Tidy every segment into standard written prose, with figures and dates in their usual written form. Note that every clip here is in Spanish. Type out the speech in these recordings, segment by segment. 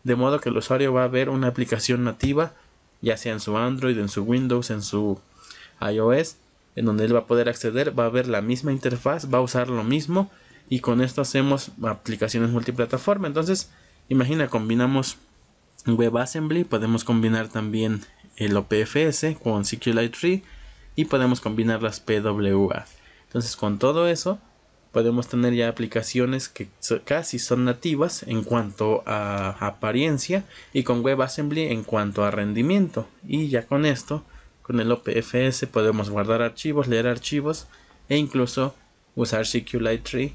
de modo que el usuario va a ver una aplicación nativa, ya sea en su Android, en su Windows, en su iOS, en donde él va a poder acceder, va a ver la misma interfaz, va a usar lo mismo, y con esto hacemos aplicaciones multiplataforma. Entonces, imagina, combinamos WebAssembly, podemos combinar también el OPFS con SQLite 3 y podemos combinar las PWA. Entonces, con todo eso podemos tener ya aplicaciones que casi son nativas en cuanto a apariencia, y con WebAssembly en cuanto a rendimiento. Y ya con esto, con el OPFS, podemos guardar archivos, leer archivos e incluso usar SQLite 3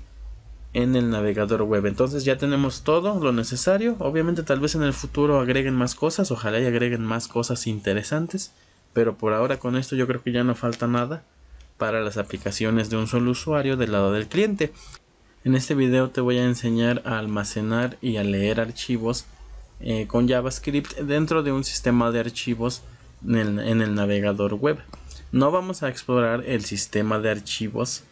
en el navegador web. Entonces ya tenemos todo lo necesario. Obviamente tal vez en el futuro agreguen más cosas, ojalá y agreguen más cosas interesantes, pero por ahora con esto yo creo que ya no falta nada para las aplicaciones de un solo usuario del lado del cliente. En este video te voy a enseñar a almacenar y a leer archivos con JavaScript dentro de un sistema de archivos en el navegador web. No vamos a explorar el sistema de archivos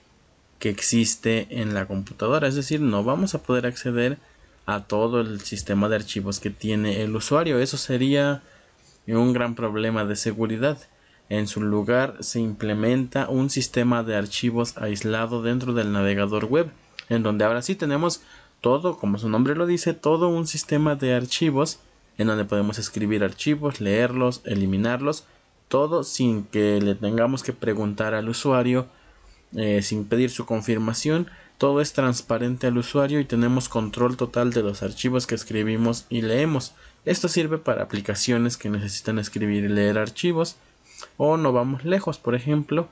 que existe en la computadora, es decir, no vamos a poder acceder a todo el sistema de archivos que tiene el usuario. Eso sería un gran problema de seguridad. En su lugar se implementa un sistema de archivos aislado dentro del navegador web, en donde ahora sí tenemos todo, como su nombre lo dice, todo un sistema de archivos en donde podemos escribir archivos, leerlos, eliminarlos, todo sin que le tengamos que preguntar al usuario, sin pedir su confirmación. Todo es transparente al usuario y tenemos control total de los archivos que escribimos y leemos. Esto sirve para aplicaciones que necesitan escribir y leer archivos, o no vamos lejos, por ejemplo.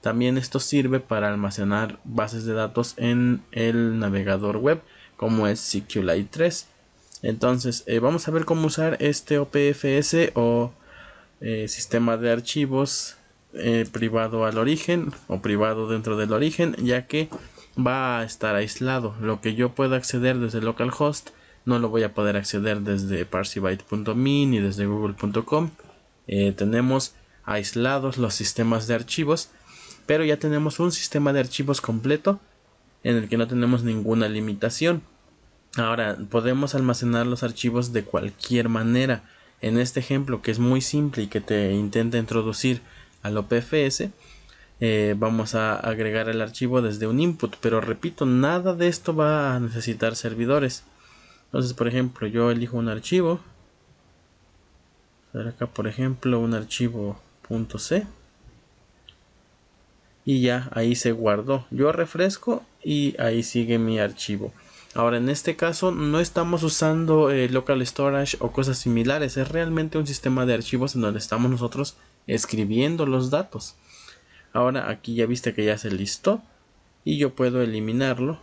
También esto sirve para almacenar bases de datos en el navegador web, como es SQLite 3. Entonces vamos a ver cómo usar este OPFS o sistema de archivos privado al origen o privado dentro del origen, ya que va a estar aislado. Lo que yo pueda acceder desde localhost no lo voy a poder acceder desde parsebyte.me ni desde google.com. Tenemos aislados los sistemas de archivos, pero ya tenemos un sistema de archivos completo en el que no tenemos ninguna limitación. Ahora podemos almacenar los archivos de cualquier manera. En este ejemplo, que es muy simple y que te intenta introducir al OPFS, vamos a agregar el archivo desde un input, pero repito, nada de esto va a necesitar servidores. Entonces, por ejemplo, yo elijo un archivo, acá por ejemplo un archivo .c, y ya ahí se guardó. Yo refresco y ahí sigue mi archivo. Ahora, en este caso no estamos usando local storage o cosas similares, es realmente un sistema de archivos en donde estamos nosotros escribiendo los datos. Ahora aquí ya viste que ya se listó y yo puedo eliminarlo.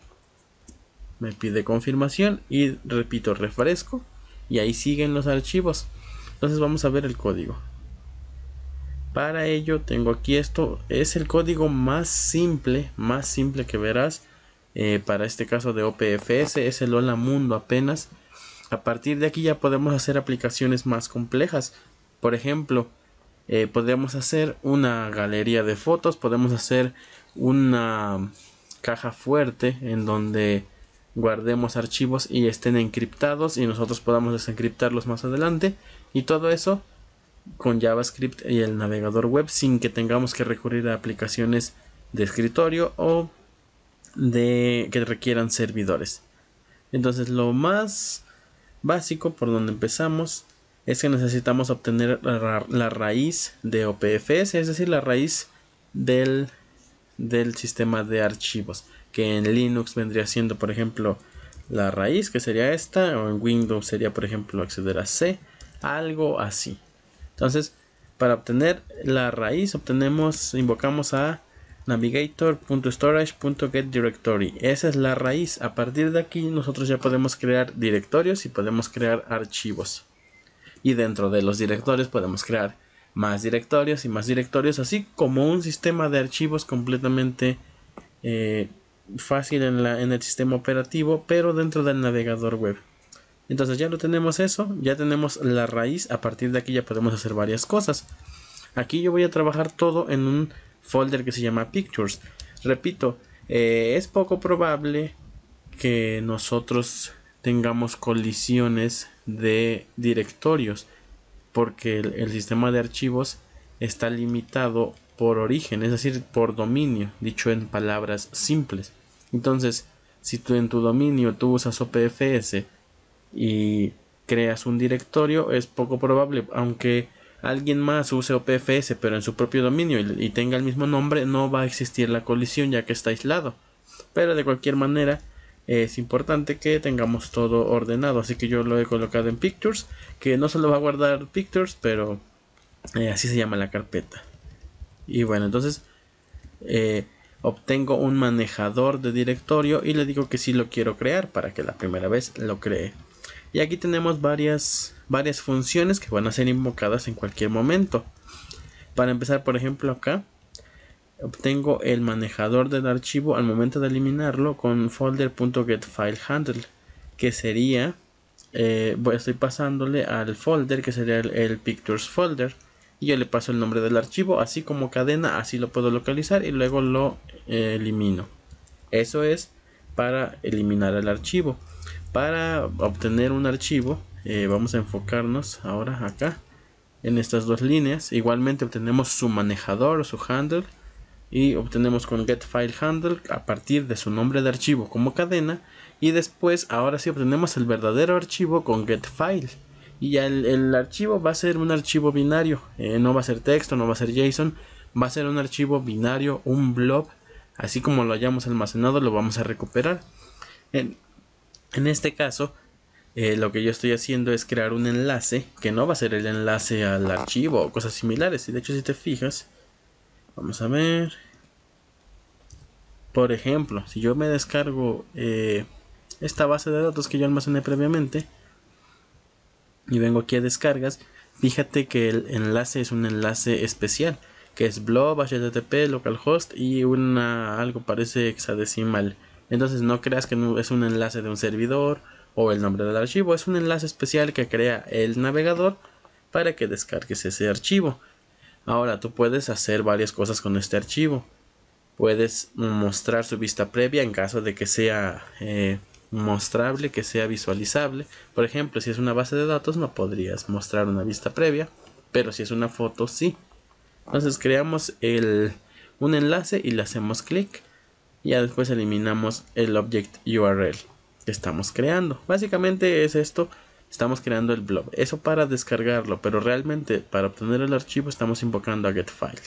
Me pide confirmación y repito, refresco y ahí siguen los archivos. Entonces vamos a ver el código. Para ello tengo aquí esto, es el código más simple que verás. Para este caso de OPFS es el Hola Mundo apenas. A partir de aquí ya podemos hacer aplicaciones más complejas. Por ejemplo, podemos hacer una galería de fotos, podemos hacer una caja fuerte en donde guardemos archivos y estén encriptados y nosotros podamos desencriptarlos más adelante, y todo eso con JavaScript y el navegador web sin que tengamos que recurrir a aplicaciones de escritorio o de que requieran servidores. Entonces lo más básico por donde empezamos es que necesitamos obtener la raíz de OPFS, es decir, la raíz del sistema de archivos, que en Linux vendría siendo, por ejemplo, la raíz, que sería esta, o en Windows sería, por ejemplo, acceder a C, algo así. Entonces, para obtener la raíz, invocamos a navigator.storage.getDirectory. Esa es la raíz. A partir de aquí nosotros ya podemos crear directorios y podemos crear archivos. Y dentro de los directorios podemos crear más directorios y más directorios, así como un sistema de archivos completamente fácil en el sistema operativo, pero dentro del navegador web. Entonces ya lo tenemos eso, ya tenemos la raíz. A partir de aquí ya podemos hacer varias cosas. Aquí yo voy a trabajar todo en un folder que se llama Pictures. Repito, es poco probable que nosotros tengamos colisiones de directorios, porque el sistema de archivos está limitado por origen, es decir, por dominio, dicho en palabras simples. Entonces, si tú en tu dominio tú usas OPFS y creas un directorio, es poco probable, aunque alguien más use OPFS pero en su propio dominio y tenga el mismo nombre, no va a existir la colisión ya que está aislado. Pero de cualquier manera es importante que tengamos todo ordenado, así que yo lo he colocado en Pictures, que no solo va a guardar Pictures, pero así se llama la carpeta. Y bueno, entonces obtengo un manejador de directorio y le digo que sí lo quiero crear para que la primera vez lo cree. Y aquí tenemos varias funciones que van a ser invocadas en cualquier momento. Para empezar, por ejemplo, acá obtengo el manejador del archivo al momento de eliminarlo con folder.getFileHandle, que sería, estoy pasándole al folder que sería el Pictures folder, y yo le paso el nombre del archivo, así como cadena, así lo puedo localizar y luego lo elimino. Eso es para eliminar el archivo. Para obtener un archivo, vamos a enfocarnos ahora acá en estas dos líneas. Igualmente obtenemos su manejador o su handle, y obtenemos con getFileHandle a partir de su nombre de archivo como cadena, y después ahora sí obtenemos el verdadero archivo con getFile, y ya el archivo va a ser un archivo binario, no va a ser texto, no va a ser JSON, va a ser un archivo binario, un blob, así como lo hayamos almacenado lo vamos a recuperar. En este caso lo que yo estoy haciendo es crear un enlace que no va a ser el enlace al archivo o cosas similares, y de hecho si te fijas, vamos a ver, por ejemplo, si yo me descargo esta base de datos que yo almacené previamente y vengo aquí a descargas, fíjate que el enlace es un enlace especial, que es blob, http, localhost y algo parece hexadecimal. Entonces no creas que no es un enlace de un servidor o el nombre del archivo, es un enlace especial que crea el navegador para que descargues ese archivo. Ahora tú puedes hacer varias cosas con este archivo. Puedes mostrar su vista previa en caso de que sea mostrable, que sea visualizable. Por ejemplo, si es una base de datos no podrías mostrar una vista previa, pero si es una foto sí. Entonces creamos un enlace y le hacemos clic, y ya después eliminamos el object URL que estamos creando. Básicamente es esto, estamos creando el blob, eso para descargarlo, pero realmente para obtener el archivo estamos invocando a getFile.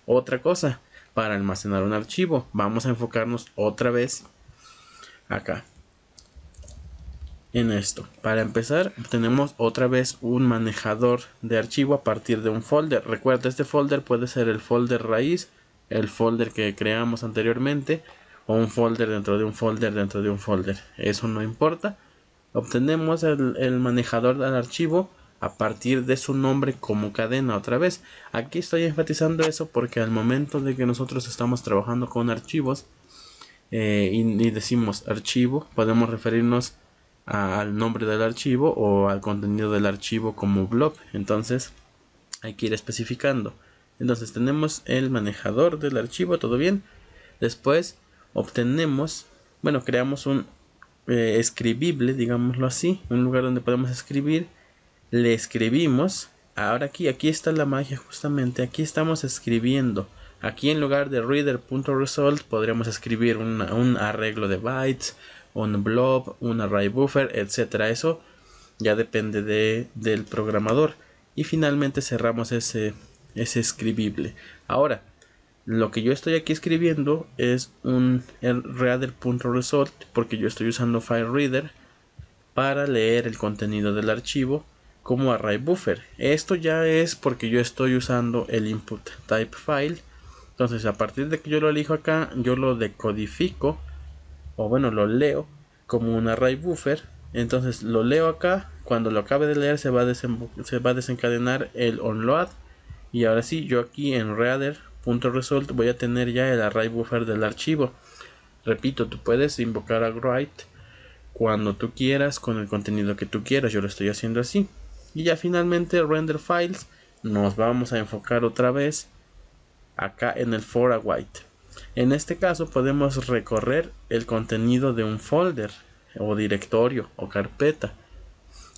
Otra cosa, para almacenar un archivo, vamos a enfocarnos otra vez acá en esto. Para empezar, tenemos otra vez un manejador de archivo a partir de un folder. Recuerda, este folder puede ser el folder raíz, el folder que creamos anteriormente, o un folder dentro de un folder dentro de un folder. Eso no importa. Obtenemos el manejador del archivo a partir de su nombre como cadena otra vez. Aquí estoy enfatizando eso porque al momento de que nosotros estamos trabajando con archivos y decimos archivo, podemos referirnos al nombre del archivo o al contenido del archivo como blob. Entonces hay que ir especificando. Entonces tenemos el manejador del archivo, todo bien. Después obtenemos, bueno, creamos un escribible, digámoslo así, un lugar donde podemos escribir. Le escribimos. Ahora aquí está la magia, justamente aquí estamos escribiendo. Aquí en lugar de reader.result podríamos escribir un arreglo de bytes, un blob, un array buffer, etcétera. Eso ya depende del programador. Y finalmente cerramos ese escribible. Ahora, lo que yo estoy aquí escribiendo es un reader.result porque yo estoy usando FileReader para leer el contenido del archivo como array buffer. Esto ya es porque yo estoy usando el input type file. Entonces a partir de que yo lo elijo acá, yo lo decodifico, o bueno, lo leo como un array buffer. Entonces lo leo acá, cuando lo acabe de leer se va a desencadenar el onload, y ahora sí, yo aquí en reader.result voy a tener ya el array buffer del archivo. Repito, tú puedes invocar a write cuando tú quieras con el contenido que tú quieras. Yo lo estoy haciendo así. Y ya finalmente render files, nos vamos a enfocar otra vez acá en el for await. En este caso podemos recorrer el contenido de un folder o directorio o carpeta.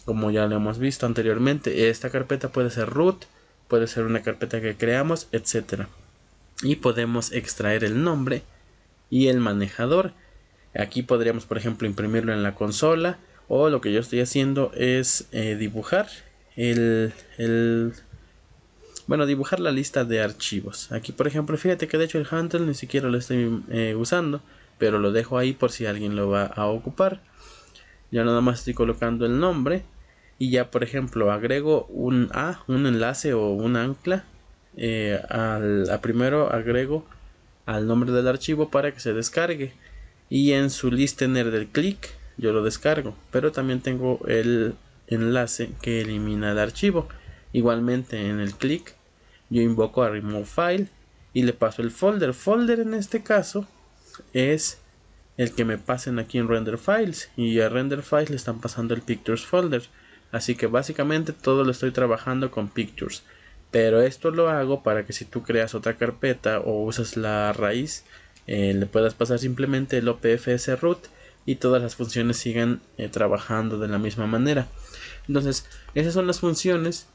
como ya lo hemos visto anteriormente. Esta carpeta puede ser root, puede ser una carpeta que creamos, etcétera. Y podemos extraer el nombre y el manejador. Aquí podríamos, por ejemplo, imprimirlo en la consola, o lo que yo estoy haciendo es dibujar dibujar la lista de archivos. Aquí, por ejemplo, fíjate que de hecho el handle ni siquiera lo estoy usando, pero lo dejo ahí por si alguien lo va a ocupar. Ya nada más estoy colocando el nombre y ya, por ejemplo, agrego un enlace o un ancla. Primero agrego al nombre del archivo para que se descargue, y en su listener del clic yo lo descargo, pero también tengo el enlace que elimina el archivo. Igualmente en el clic yo invoco a remove file y le paso el folder. Folder en este caso es el que me pasen aquí en render files, y a render files le están pasando el pictures folder. Así que básicamente todo lo estoy trabajando con pictures, pero esto lo hago para que si tú creas otra carpeta o usas la raíz, le puedas pasar simplemente el opfs root y todas las funciones sigan trabajando de la misma manera. Entonces esas son las funciones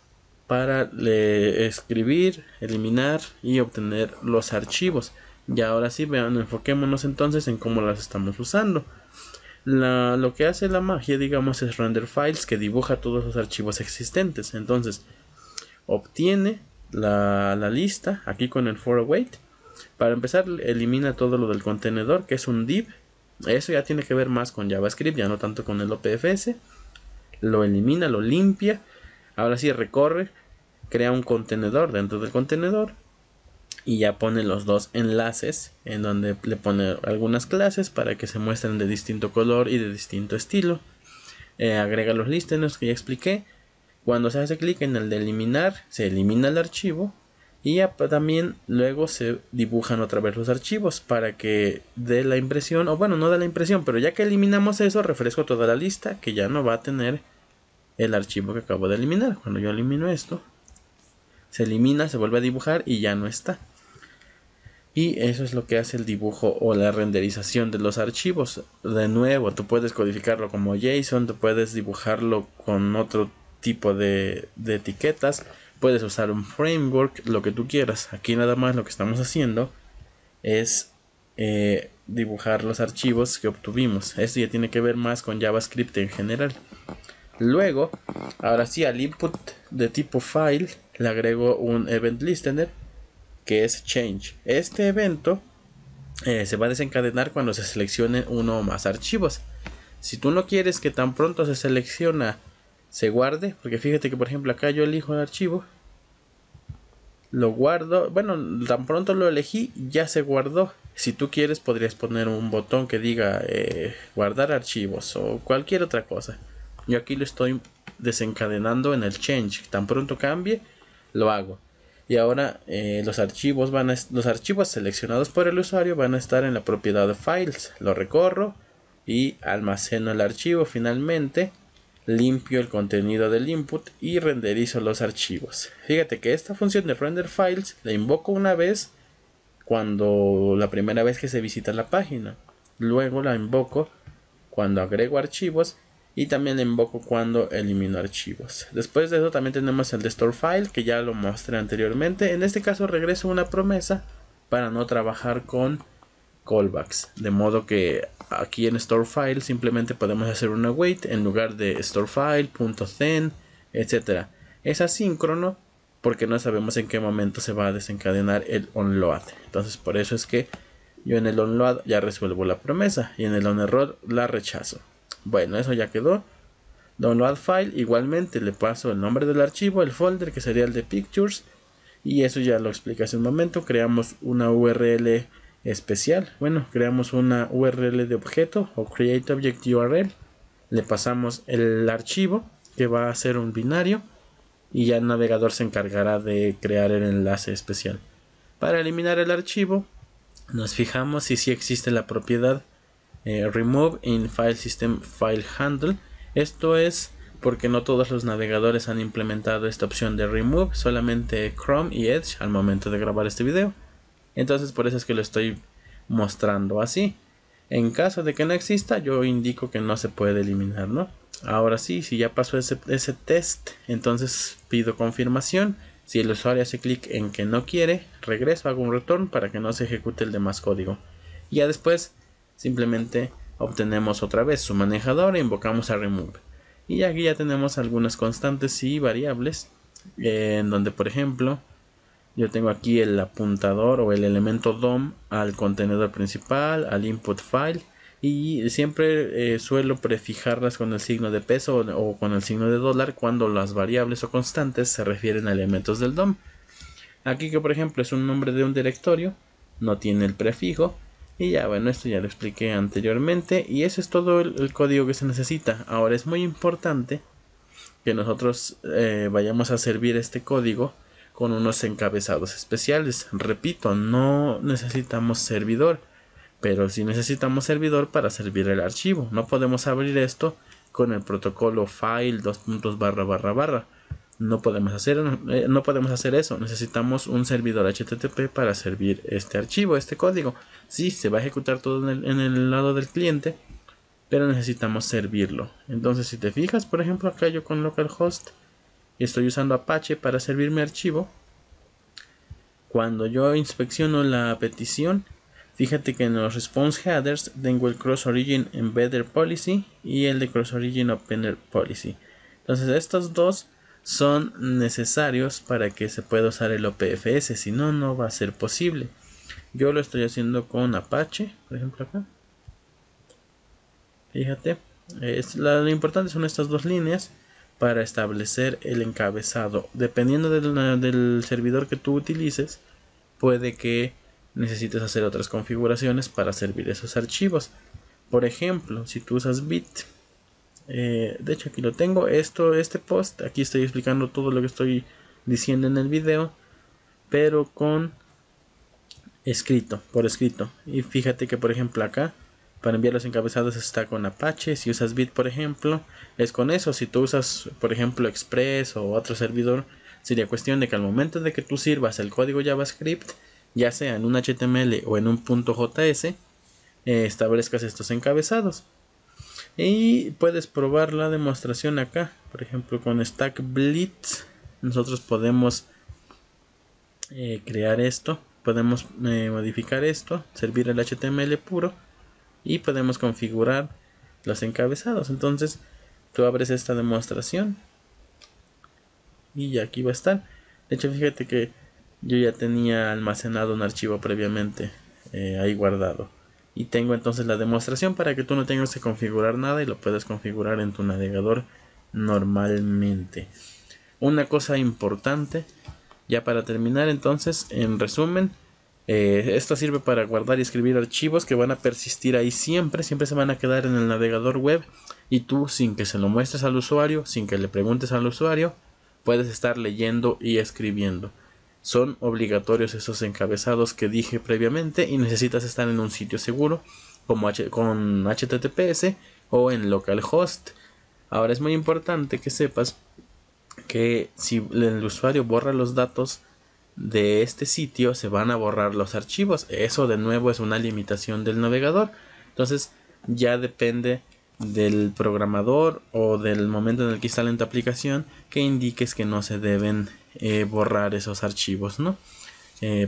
para escribir, eliminar y obtener los archivos. Y ahora sí, vean, enfoquémonos entonces en cómo las estamos usando. Lo que hace la magia, digamos, es render files, que dibuja todos los archivos existentes. Entonces obtiene la lista aquí con el for await. Para empezar, elimina todo lo del contenedor, que es un div. Eso ya tiene que ver más con JavaScript, ya no tanto con el OPFS. Lo elimina, lo limpia. Ahora sí recorre, crea un contenedor dentro del contenedor y ya pone los dos enlaces en donde le pone algunas clases para que se muestren de distinto color y de distinto estilo. Agrega los listeners que ya expliqué. Cuando se hace clic en el de eliminar, se elimina el archivo y ya también luego se dibujan otra vez los archivos para que dé la impresión, o bueno, no da la impresión, pero ya que eliminamos eso, refresco toda la lista, que ya no va a tener el archivo que acabo de eliminar. Cuando yo elimino esto, se elimina, se vuelve a dibujar y ya no está. Y eso es lo que hace el dibujo o la renderización de los archivos. De nuevo, tú puedes codificarlo como JSON, tú puedes dibujarlo con otro tipo de etiquetas, puedes usar un framework, lo que tú quieras. Aquí nada más lo que estamos haciendo es dibujar los archivos que obtuvimos. Esto ya tiene que ver más con JavaScript en general. Luego, ahora sí, al input de tipo file le agrego un event listener que es change. Este evento se va a desencadenar cuando se seleccione uno o más archivos. Si tú no quieres que tan pronto se selecciona se guarde, porque fíjate que por ejemplo acá yo elijo el archivo, lo guardo, bueno, tan pronto lo elegí ya se guardó. Si tú quieres podrías poner un botón que diga guardar archivos o cualquier otra cosa. Yo aquí lo estoy desencadenando en el change, tan pronto cambie lo hago. Y ahora los archivos seleccionados por el usuario van a estar en la propiedad de files. Lo recorro y almaceno el archivo. Finalmente limpio el contenido del input y renderizo los archivos. Fíjate que esta función de render files la invoco una vez cuando la primera vez que se visita la página. Luego la invoco cuando agrego archivos y también la invoco cuando elimino archivos. Después de eso también tenemos el de store file, que ya lo mostré anteriormente. En este caso regreso una promesa para no trabajar con callbacks, de modo que aquí en store file simplemente podemos hacer una await en lugar de store file, .then, etcétera. Es asíncrono porque no sabemos en qué momento se va a desencadenar el onload. Entonces por eso es que yo en el onload ya resuelvo la promesa y en el onerror la rechazo. Bueno, eso ya quedó. Download file, igualmente le paso el nombre del archivo, el folder que sería el de pictures, y eso ya lo expliqué hace un momento. Creamos una URL especial, bueno, creamos una URL de objeto o create object URL, le pasamos el archivo que va a ser un binario y ya el navegador se encargará de crear el enlace especial. Para eliminar el archivo nos fijamos si existe la propiedad remove in file system file handle. Esto es porque no todos los navegadores han implementado esta opción de remove, solamente Chrome y Edge al momento de grabar este video. Entonces por eso es que lo estoy mostrando así. En caso de que no exista, yo indico que no se puede eliminar, ¿no? Ahora sí, si ya pasó ese test, entonces pido confirmación. Si el usuario hace clic en que no quiere, regreso, hago un return para que no se ejecute el demás código. Y ya después, simplemente obtenemos otra vez su manejador e invocamos a remove. Y aquí ya tenemos algunas constantes y variables, en donde por ejemplo, yo tengo aquí el apuntador o el elemento DOM al contenedor principal, al input file, y siempre suelo prefijarlas con el signo de peso o con el signo de dólar cuando las variables o constantes se refieren a elementos del DOM. Aquí que por ejemplo es un nombre de un directorio, no tiene el prefijo, y ya bueno, esto ya lo expliqué anteriormente, y ese es todo el código que se necesita. Ahora es muy importante que nosotros vayamos a servir este código con unos encabezados especiales. Repito, no necesitamos servidor, pero sí necesitamos servidor para servir el archivo. No podemos abrir esto con el protocolo file //. No podemos hacer eso. Necesitamos un servidor HTTP para servir este archivo, este código. Sí, se va a ejecutar todo en el lado del cliente, pero necesitamos servirlo. Entonces, si te fijas, por ejemplo, acá yo con localhost estoy usando Apache para servir mi archivo. Cuando yo inspecciono la petición, fíjate que en los response headers tengo el cross origin embedder policy y el de cross origin opener policy. Entonces estos dos son necesarios para que se pueda usar el OPFS, si no, no va a ser posible. Yo lo estoy haciendo con Apache, por ejemplo acá. Fíjate, lo importante son estas dos líneas para establecer el encabezado. Dependiendo del servidor que tú utilices, puede que necesites hacer otras configuraciones para servir esos archivos. Por ejemplo, si tú usas Bit, de hecho aquí lo tengo, este post, aquí estoy explicando todo lo que estoy diciendo en el video, pero con por escrito. Y fíjate que por ejemplo acá, para enviar los encabezados está con Apache. Si usas Bit, por ejemplo, es con eso. Si tú usas, por ejemplo, Express o otro servidor, sería cuestión de que al momento de que tú sirvas el código JavaScript, ya sea en un HTML o en un .js, establezcas estos encabezados. Y puedes probar la demostración acá. Por ejemplo, con Stack Blitz, nosotros podemos crear esto. Podemos modificar esto, servir el HTML puro, y podemos configurar los encabezados. Entonces tú abres esta demostración y ya aquí va a estar. De hecho, fíjate que yo ya tenía almacenado un archivo previamente ahí guardado, y tengo entonces la demostración para que tú no tengas que configurar nada y lo puedes configurar en tu navegador normalmente. Una cosa importante ya para terminar, entonces, en resumen, esto sirve para guardar y escribir archivos que van a persistir ahí siempre se van a quedar en el navegador web, y tú, sin que se lo muestres al usuario, sin que le preguntes al usuario, puedes estar leyendo y escribiendo. Son obligatorios esos encabezados que dije previamente, y necesitas estar en un sitio seguro como con HTTPS o en localhost. Ahora es muy importante que sepas que si el usuario borra los datos de este sitio, se van a borrar los archivos. Eso de nuevo es una limitación del navegador. Entonces ya depende del programador o del momento en el que instalen tu aplicación que indiques que no se deben borrar esos archivos, ¿no?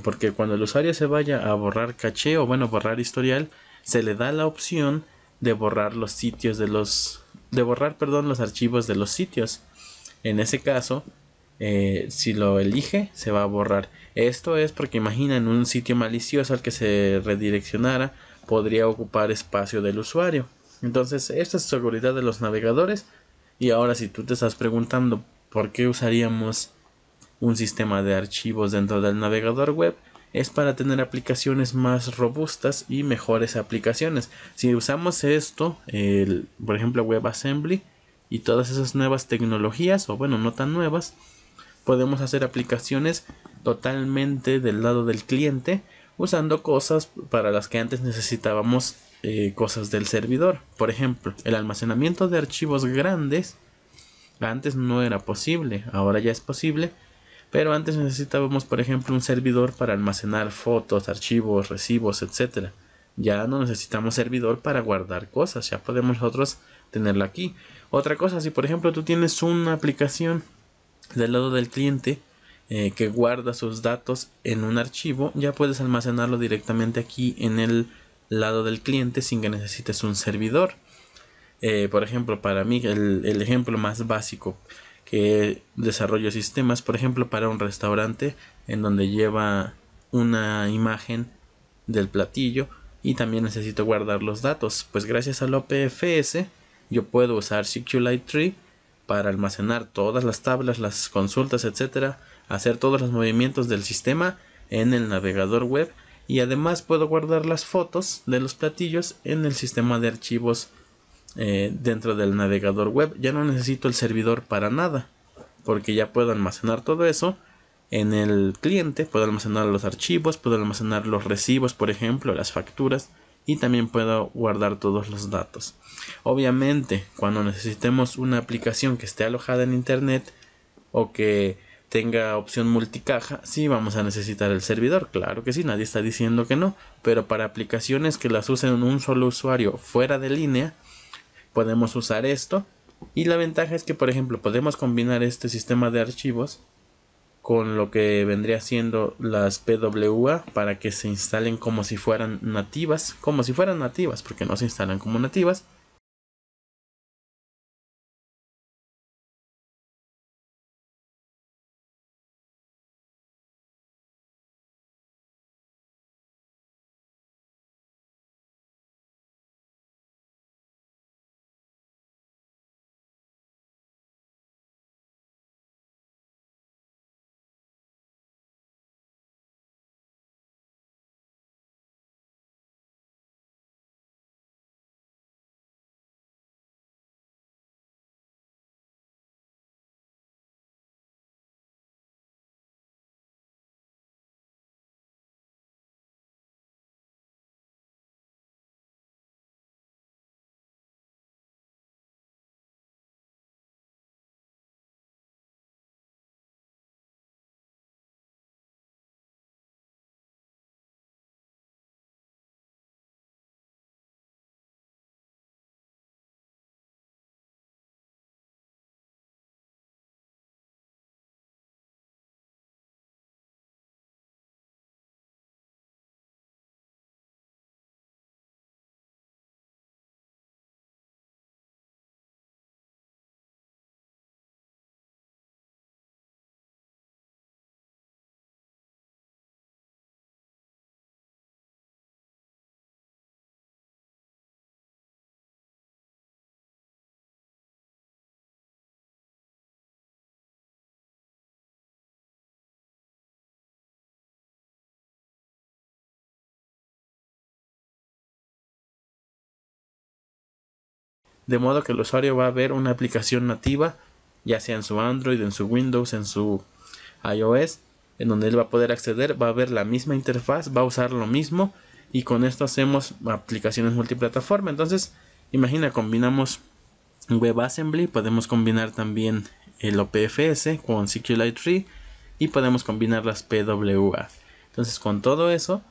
Porque cuando el usuario se vaya a borrar caché o borrar historial, se le da la opción de borrar los sitios los archivos de los sitios. En ese caso, si lo elige, se va a borrar. Esto es porque imagina, en un sitio malicioso al que se redireccionara, podría ocupar espacio del usuario. Entonces, esta es seguridad de los navegadores. Y ahora, si tú te estás preguntando por qué usaríamos un sistema de archivos dentro del navegador web, es para tener aplicaciones más robustas y mejores aplicaciones. Si usamos esto, por ejemplo WebAssembly y todas esas nuevas tecnologías, o no tan nuevas, podemos hacer aplicaciones totalmente del lado del cliente, usando cosas para las que antes necesitábamos cosas del servidor. Por ejemplo, el almacenamiento de archivos grandes antes no era posible, ahora ya es posible, pero antes necesitábamos, por ejemplo, un servidor para almacenar fotos, archivos, recibos, etc. ya no necesitamos servidor para guardar cosas, ya podemos nosotros tenerlo aquí. Otra cosa, si por ejemplo tú tienes una aplicación del lado del cliente que guarda sus datos en un archivo, ya puedes almacenarlo directamente aquí en el lado del cliente sin que necesites un servidor. Por ejemplo, para mí el ejemplo más básico que desarrollo sistemas, por ejemplo, para un restaurante en donde lleva una imagen del platillo y también necesito guardar los datos, pues gracias al OPFS yo puedo usar SQLite Tree para almacenar todas las tablas, las consultas, etcétera, hacer todos los movimientos del sistema en el navegador web y además puedo guardar las fotos de los platillos en el sistema de archivos dentro del navegador web. Ya no necesito el servidor para nada porque ya puedo almacenar todo eso en el cliente. Puedo almacenar los archivos, puedo almacenar los recibos, por ejemplo, las facturas, y también puedo guardar todos los datos. Obviamente, cuando necesitemos una aplicación que esté alojada en internet o que tenga opción multicaja, sí vamos a necesitar el servidor, claro que sí, nadie está diciendo que no, pero para aplicaciones que las usen un solo usuario fuera de línea, podemos usar esto. Y la ventaja es que, por ejemplo, podemos combinar este sistema de archivos con lo que vendría siendo las PWA para que se instalen como si fueran nativas, porque no se instalan como nativas. De modo que el usuario va a ver una aplicación nativa, ya sea en su Android, en su Windows, en su iOS, en donde él va a poder acceder, va a ver la misma interfaz, va a usar lo mismo, y con esto hacemos aplicaciones multiplataforma. Entonces, imagina, combinamos WebAssembly, podemos combinar también el OPFS con SQLite Tree y podemos combinar las PWA. Entonces, con todo eso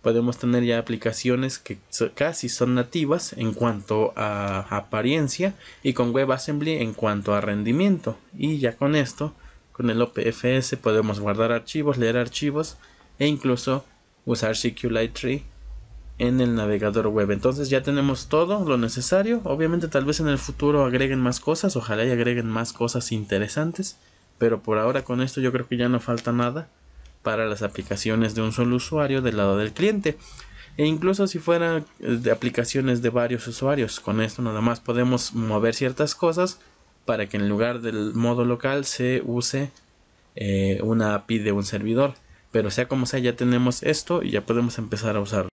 podemos tener ya aplicaciones que casi son nativas en cuanto a apariencia y con WebAssembly en cuanto a rendimiento. Y ya con esto, con el OPFS, podemos guardar archivos, leer archivos e incluso usar SQLite Tree en el navegador web. Entonces ya tenemos todo lo necesario. Obviamente tal vez en el futuro agreguen más cosas, ojalá y agreguen más cosas interesantes, pero por ahora con esto yo creo que ya no falta nada para las aplicaciones de un solo usuario del lado del cliente. E incluso si fuera de aplicaciones de varios usuarios, con esto nada más podemos mover ciertas cosas para que en lugar del modo local se use una API de un servidor. Pero sea como sea, ya tenemos esto y ya podemos empezar a usarlo.